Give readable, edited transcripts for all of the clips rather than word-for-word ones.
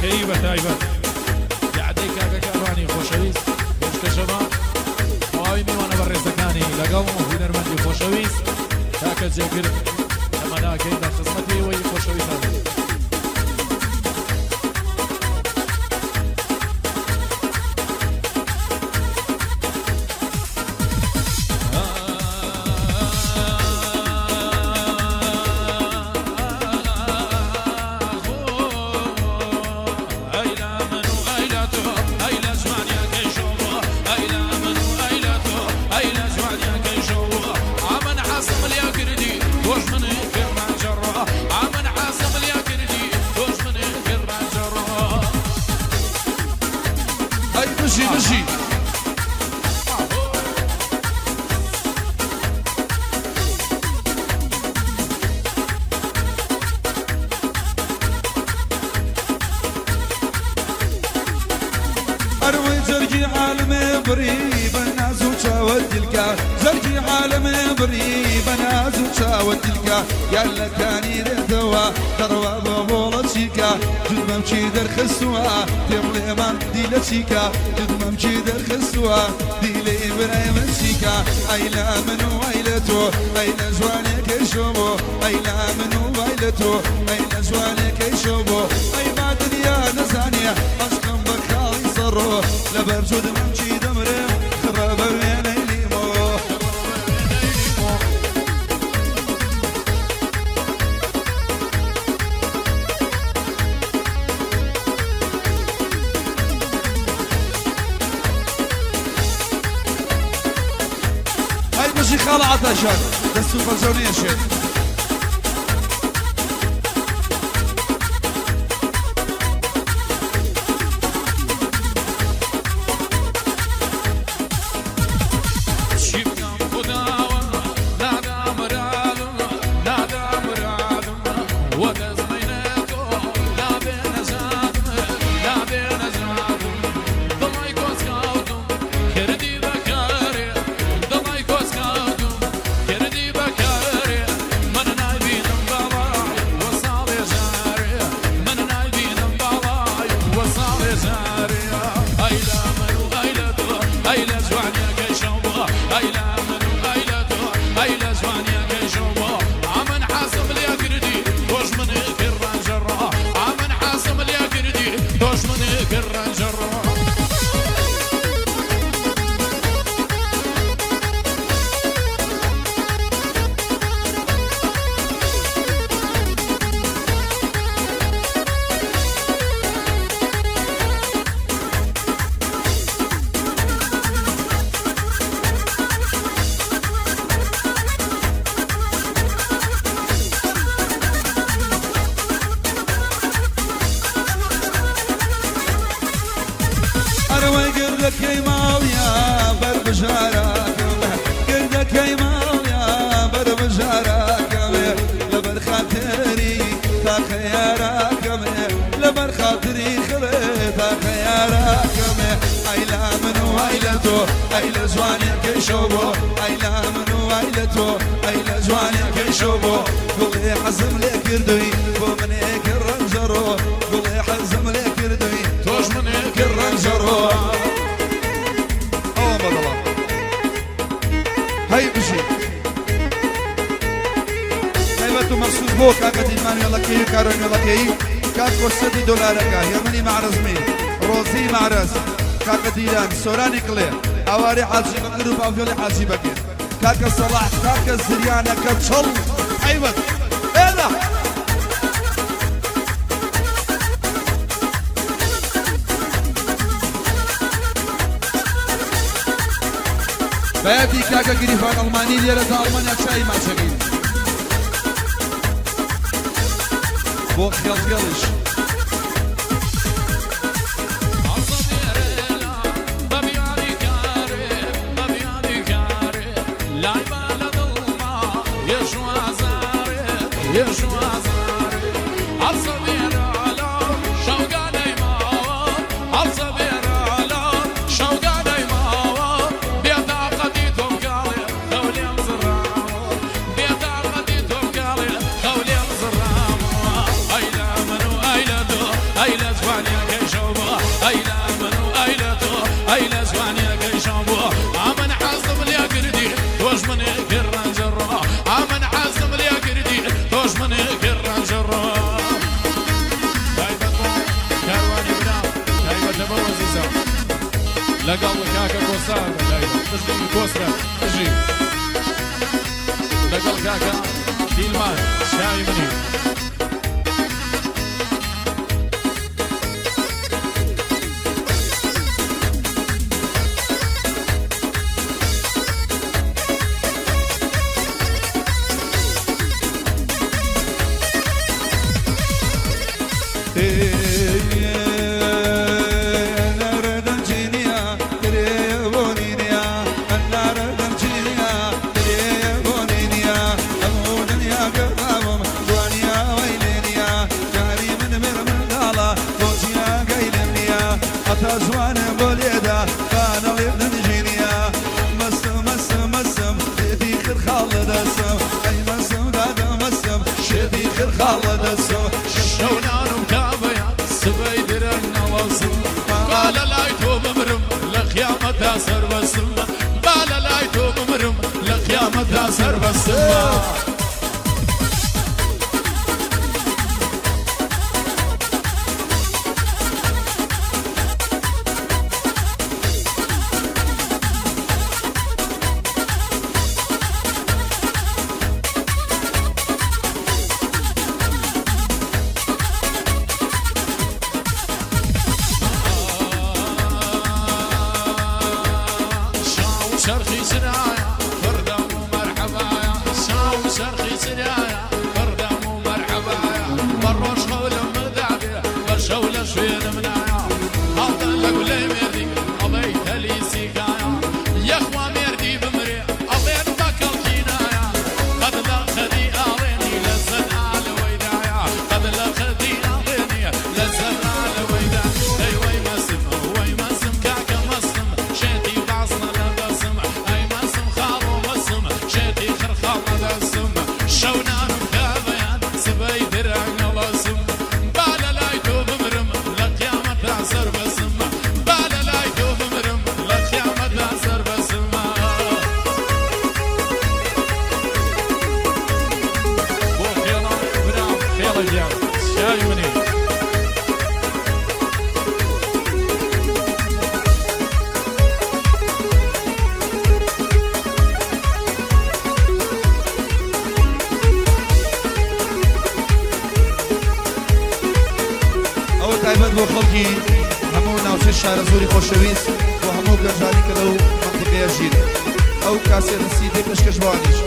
خۆشەوی بە تایبەت یادەی کاکە کاروانی خۆشەویست پێشکەشەمە ئەوی میوانە بە ڕێزەکانی لەگەڵ هونەرمەندی خۆشەویست کاکە جێگرت ئەمەناکەین بە خزمەتی ئەوەی خۆشەویستان زرجي عالم بريب الناس وشاوت تلك زرجي عالم بريب الناس وشاوت تلك يلا كاني ذوا تروى بولا شيكا جد ممشي در خسوا تملي من ديلا شيكا جد ممشي در خسوا ديلي براي من شيكا ايلا من ويلتو ايلا جوانك يشوبو ايلا من ويلتو ايلا جوانك يشوبو اي ما دنيا نزانيه اشكم بخالي صرو لبرجود ممشي دمره خرب بين الليمو هاي مشي خالة عطشان دستو فرزونية شيخ قردك يا ماويا بربجارك قردك يا ماويا بربجارك لبر خاطري تا خيارك لبر خاطري خلي تا خيارك ايلا من ويلتو ايلا زوانك يشوبو ايلا من ويلتو ايلا زوانك يشوبو قولي حزم لك كردوي ومنك الرنجرو قولي حزم لك كردوي توش منك الرنجرو هاي بشي هايبتو مرسوس بو كاكا ديمان يلا كي كارون يلا كي كاكو $7 يمني مع رزمي روزي مع رز كاكا ديلان سوراني كلير اواري حاجي بكر وبافيولي حاجي بكر كاكا صلاح كاكا زريانة كتشل هايبت ايه بياتي كاكا قريفان ألماني ليرة ألمانيا شاي مع شقيل بو خيال خيالش Ayla تجديد كوسرة تجي لقل كاكا ديلمان شاي مني زوان بوليدا كان لبن جينيا مسم مسم مسم شدي خير خالد السم اي مسم داد مسم شدي خير خالد السم شونان متابع سبي درنا وصم قال لا يتوب مرم لقيامة سر بسم قال لا يتوب مرم لقيامة سر بسم شرخي سرايا فردم ومرحبا يا شاو شرخي سرايا فردم ومرحبا يا بروش خول مدعبي بشول شوين منايا هذا لقولي مردي أبيت لي سيكايا يا اخوة مردي بمري أبين بكل كينايا قد لا خدي أعطيني لزن على ويدايا قد لا خدي أعطيني لزن على ويدايا اي وي مسم وي مسم كاكا مسم شيتي بعصنا شيتي خرخال السم شونان مكابيان سبي درعنا لسم بالا لا يتوب مرم لقيامة عسر بسم بالا لا يتوب مرم لقيامة عسر بسم بو خيلا برام خيلا جاو شاي مني تایبەت بۆ خەڵکی هەموو ناوچەی شارە زۆری خۆشەویست بۆ هەموو گەنجانی کە لەو مەنتیقەیە ژین ئەو کاسێتە سیدی پێشکەشوانیش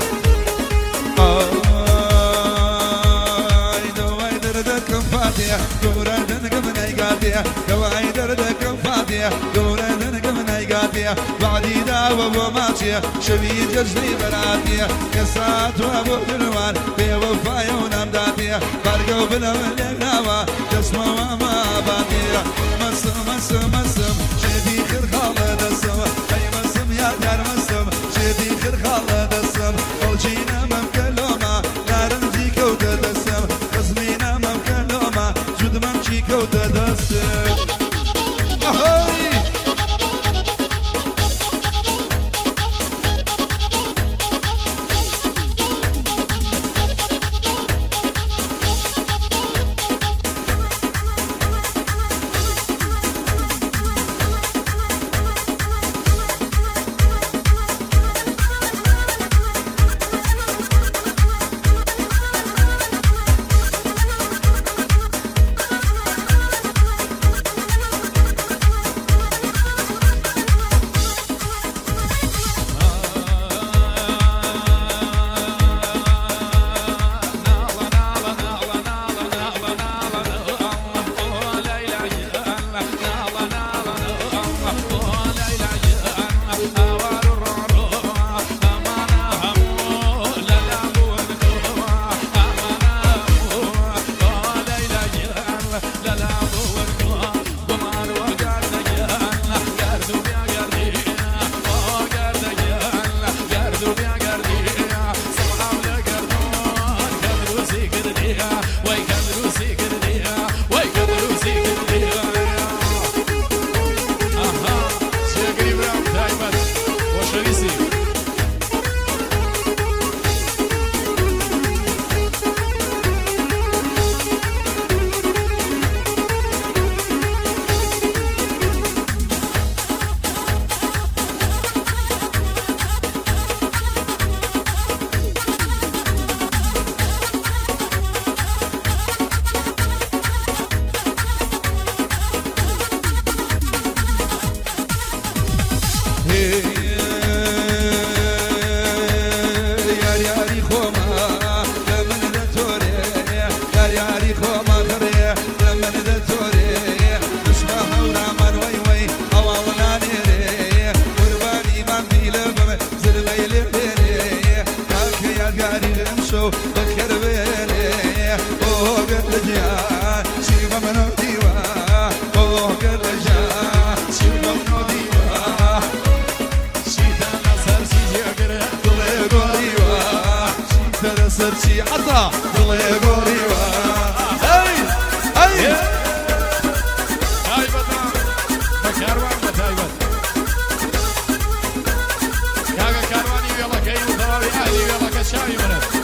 دەوای دەردەکەم فاتێ گەورە دەنگەم نایگاتێ دەوای دەردەکەم فاتێ گەورە دەنگەم نایگاتێ وعدی داوە بۆ ماچێ شەوی جەژنی بەراتێ کە ساتوە بۆ دروان بێوەفایە و نامداتێ بەرگە و بلە لێناوە دەستمەوە ماباتێ مەسم مەسم مەسم شێدی خێر خاڵە دەسم ئەی مەسم یادگار مەسم شێدی خێر خاڵە دەسم ئەوچینە مەمکە لۆمە نارنجی کەوتە دەسم قزمینە مەمکە لۆمە جود مەمچی کەوتە دەسم ئەهەی لجيا شيبة منو ديوا فوق لجيا شيبة منو ديوا شيتا نصر سيجي أقرأ ضلي قريوا شيتا نصر شي عطا ضلي قريوا أي أي تايبة كاروان تايبة كاغا كارواني يلا كيو ثوابي أهلي يلا كشاي منه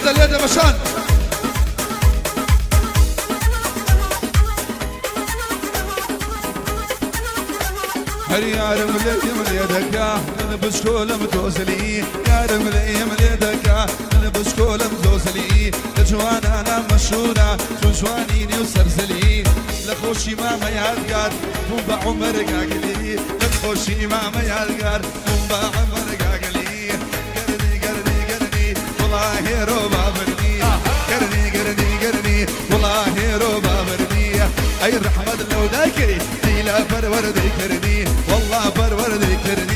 اليد مشان هريار مليم اليدك انا بشكول متوزلي يا رملي مليدك انا بشكول متوزلي لجوان انا مشهورة جوانيني وسرزلي لخوشي ماما يالقار بومبا عمرك عقلي لخوشي ماما يالقار بومبا عمرك عقلي قرني والله روبا برني قرني والله روبا برني اي الرحمة لو ذاكري لا فرور ذكرني والله فرور ذكرني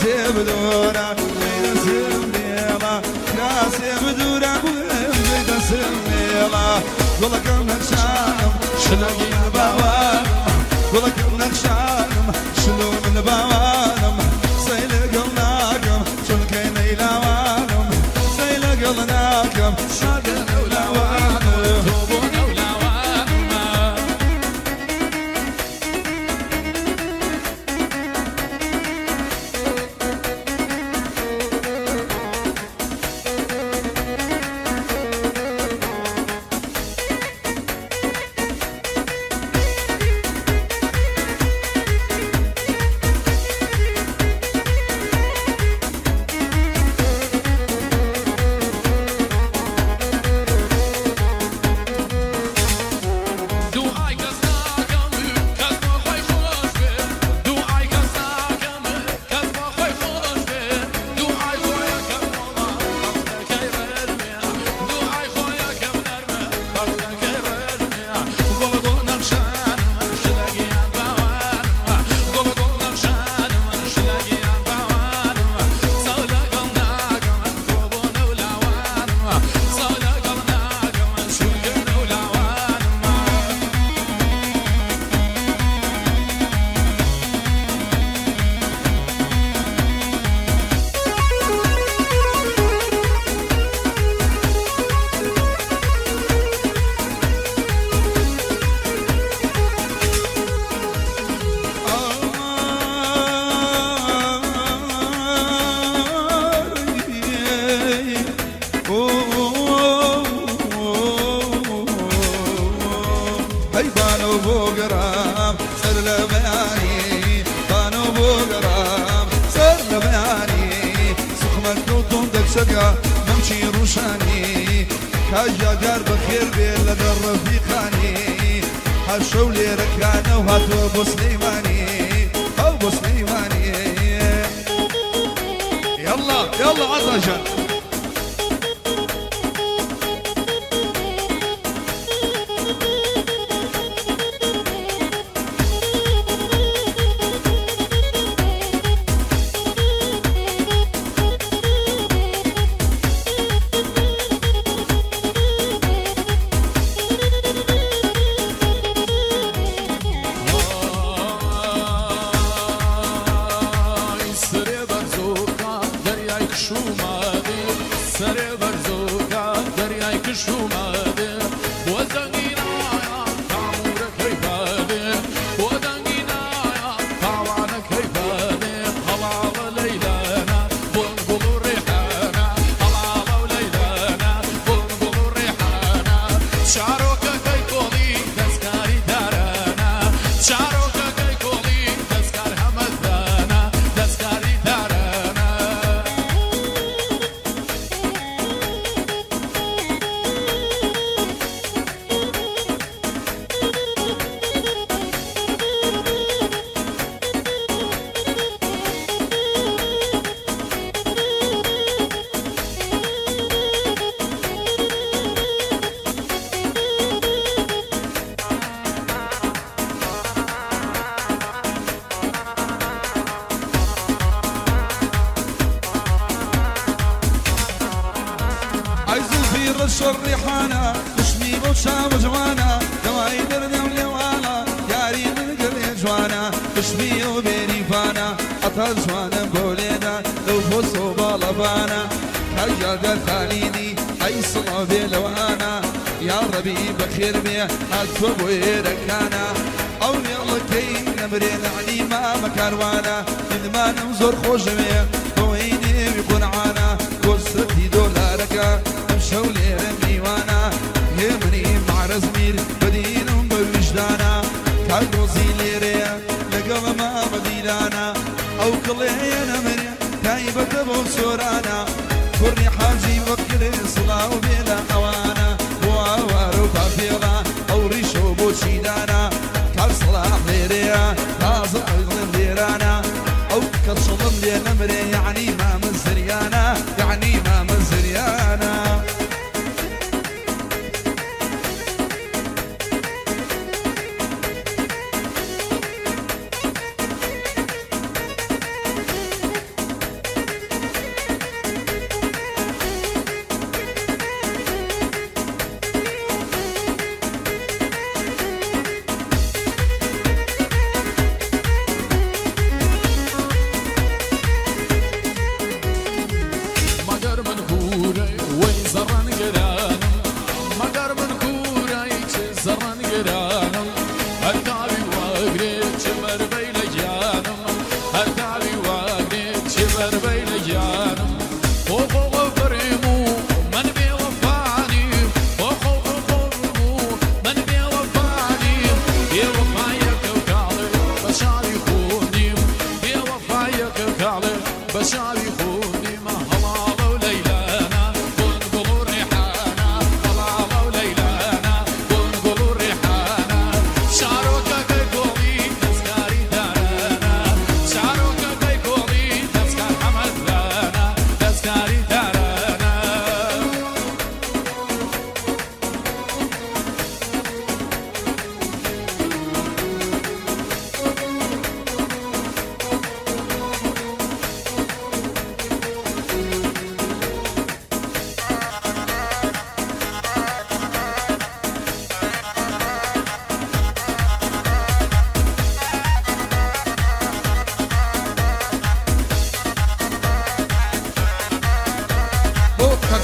كراسي بدورة بين سميلة كراسي بدورة بين سميلة قولك نكشانم شنو من بوانم قولك نكشانم شنو من بوانم سيل قلناكم شنو كاين إلوانم سيل قلناكم شنو إلوانم نمشي روشاني كاجا دار بخير بيلا در رفيقاني هالشولي ركانه وهاتو ابو سليماني ابو سليماني يلا يلا عطشا الريحانة وشمي بوشا وجوانا دواي درنا ولوانا ياري من قلي جوانا وشمي وبيني فانا أطل جوانا بولينا لو بوسو بالبانا هيا در خاليني أي صلاة بلوانا يا ربي بخير بيه هاتفو بويركانا أو يلا كي نمرين علي ما مكاروانا إذ ما نمزور خوش بيه بويني بيكون عانا وسرتي دولاركا شولي رمي وانا يمني مع رزمير بدينهم بوجدانا كالوزي ليريا لقب ما بديلانا او كلينا مريا تايبة بوسورانا فرني حاجي وكري صلاة وبلا اوانا ووارو كافيلا او ريشو بوشيدانا كالصلاة ليريا تازع ليرانا او كالصلاة لينا مريا يعني ما مزريانا يعني ما مزريانا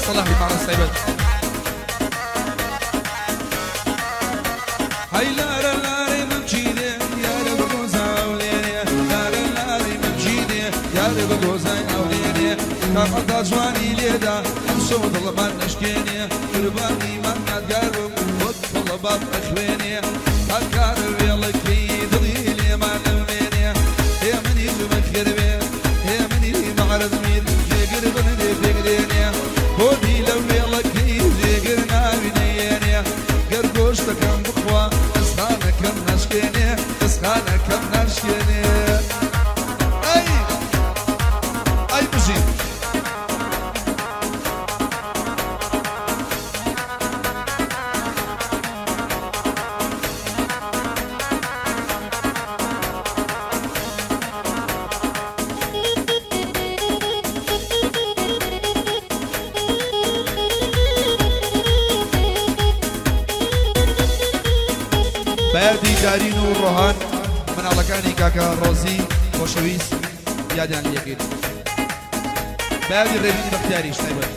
صلاح معنا السيبات هاي لا لا ممشيدي يا رب جوزها وليني لا لا ممشيدي يا رب جوزها وليني كم جواني ليدا صوت الله ما نشكيني قرباني ما نتقرب والله باب اخويني اكارب يلا كي ضليلي ما نميني يا مني مكربي يا مني معرض ميل قربني بقديني هودي لو يلا كي قرنا بنيني قرقوش كم بخوا اسخانه كم نشكيني اسخانه كم نشكيني اي بجيب بادي دارين والرهان من على كاني كاكا روزي وشويس يادان اليقين بادي الربيني بختاري شنايبر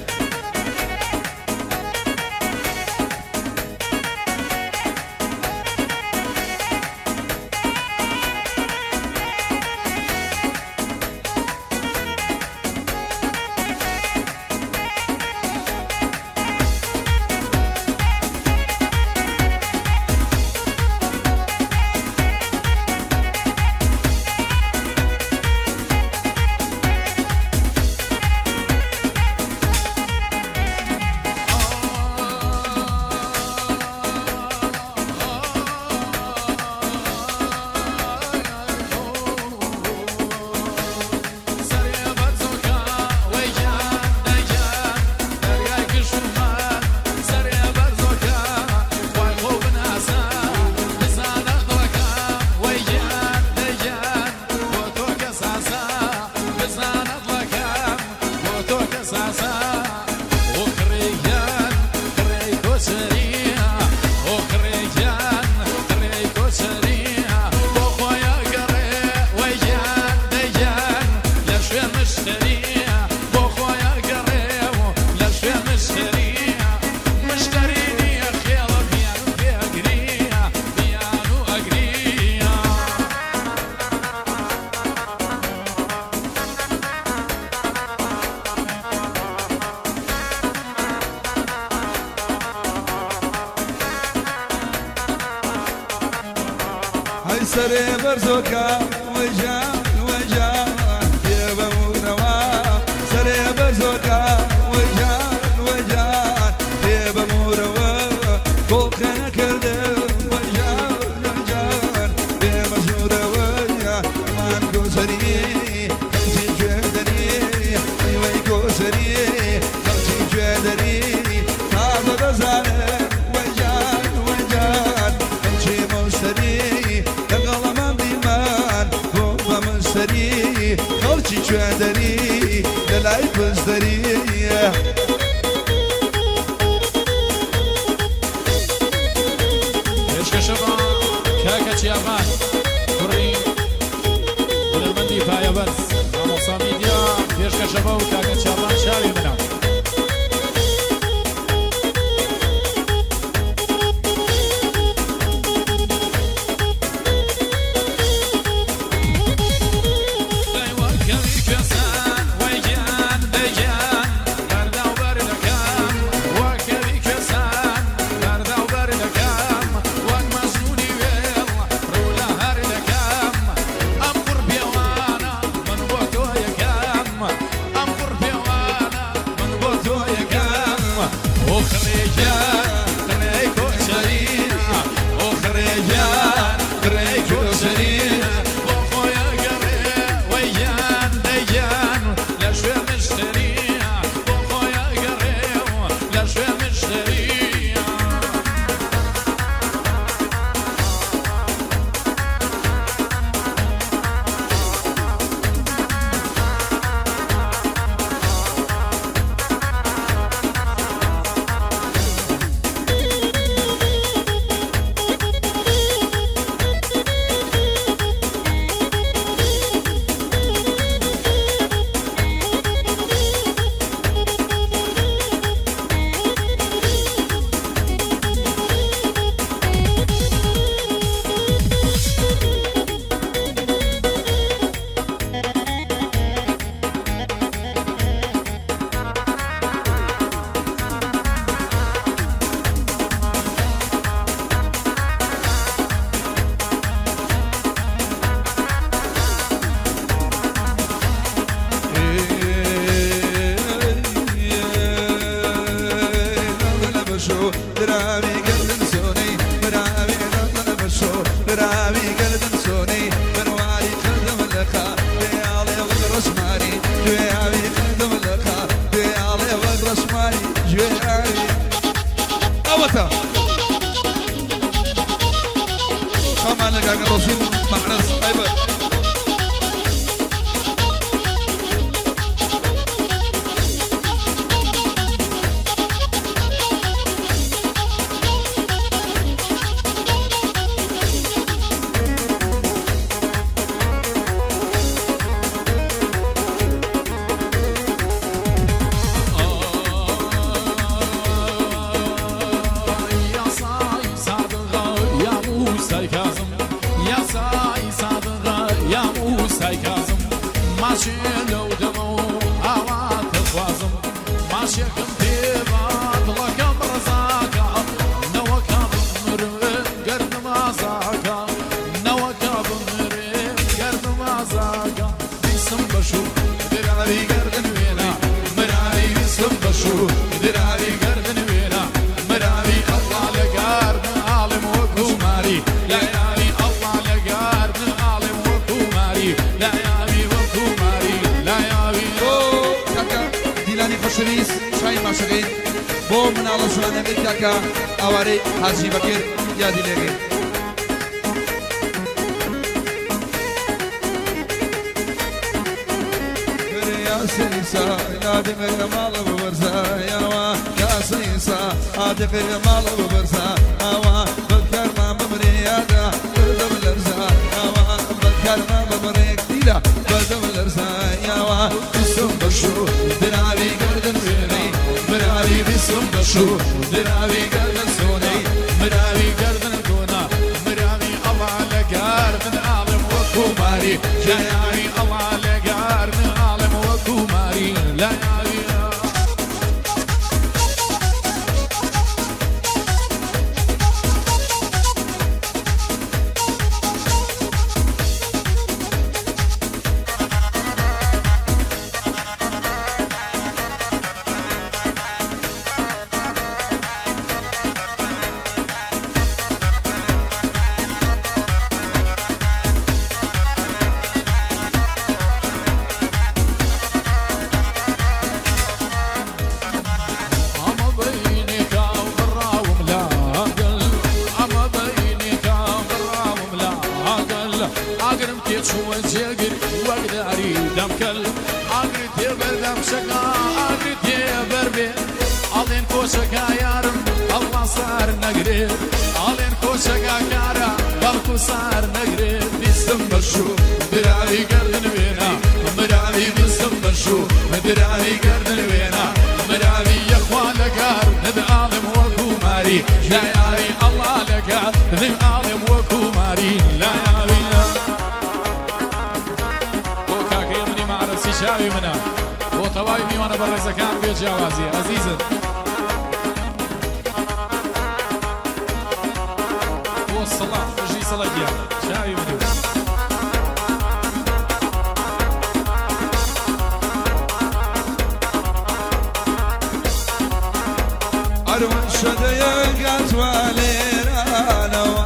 سري برزوكا وجان وجان يا بموروا سري برزوكا وجان وجان يا بموروا كوكنا كردم وجان وجان يا مزوروا يا مان كوسري كنتي جدري ايوه كوسري كنتي جدري هذا غزاله وجان وجان كنتي مشتري خلچی چادری دلای بزدری عشق شما کاکا چیابان کوڕی هونەرمەندی پایەبەرز مامۆستا میدیا عشق شما و کاکا چیابان شاوی منە دراوي قردن سوني دراوي قردن بشو دراوي قردن سوني برواري قردم لخا ديالي وقرش ماري جوياوي قردم لخا ديالي وقرش ماري جوياوي أوتا كمان لك الرصيد محرز أيبر ماشي لو دمو هوات الخوازم ماشي كنتيبا طلقم رزاكا نوكا بمرين قرد مازاكا نوكا بمرين قرد مازاكا بيسم بشو دراري قرد نوينا مراري بيسم بشو دراري قرد نوينا مراري الله لقارد عالم وكوماري لا يعني الله لقارد عالم وكوماري لا خوشویست شای ماشقین بو منال سوانه بیت که آواری حاجی بکر یادی لگی یا سیسا نادم مال ببرزا یا سیسا عادق مال ببرزا آوا بکر ما بمریادا بردم لرزا آوا بکر ما بمریک دیلا بردم لرزا یا بسم بشو دراوی گردن سونی مراوی بسم بشو دراوی گردن سونی مراوی گردن کونا مراوی الله لگردن عالم وکوماری لا یاری الله لگردن عالم وکوماری لا یاری وجهك وقداري دمكل أقرد يبردم شقا أقرد يبربي ألين كوشكا يارم الله صار نقرب ألين كوشكا كارا بالكو صار نقرب بسم بشو دراري قردن وينا مراري بسم بشو دراري قردن وينا مراري يخوان لقار ذي عالم وكوماري لا ياري الله لقار ذي عالم وكوماري لا ياري شاوي منا وطواي ميوانا برزا كان بيجاوازي عزيزا والصلاة وجي صلاة ديالي شاوي منا أروان شديا قاتوالي رانوا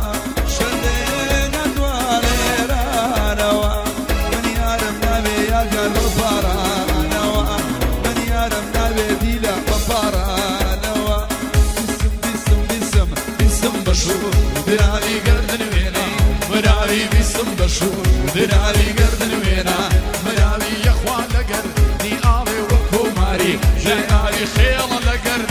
شديا قاتوالي رانوا من يارم نبي يقل بارانوا من يارم نبي ديلا بارانوا بسم بشو دراري قردن وينا مراري بسم بشو دراري قردن وينا مراري يا اخوان لقر دي آلي وكوماري جاي خيال لقر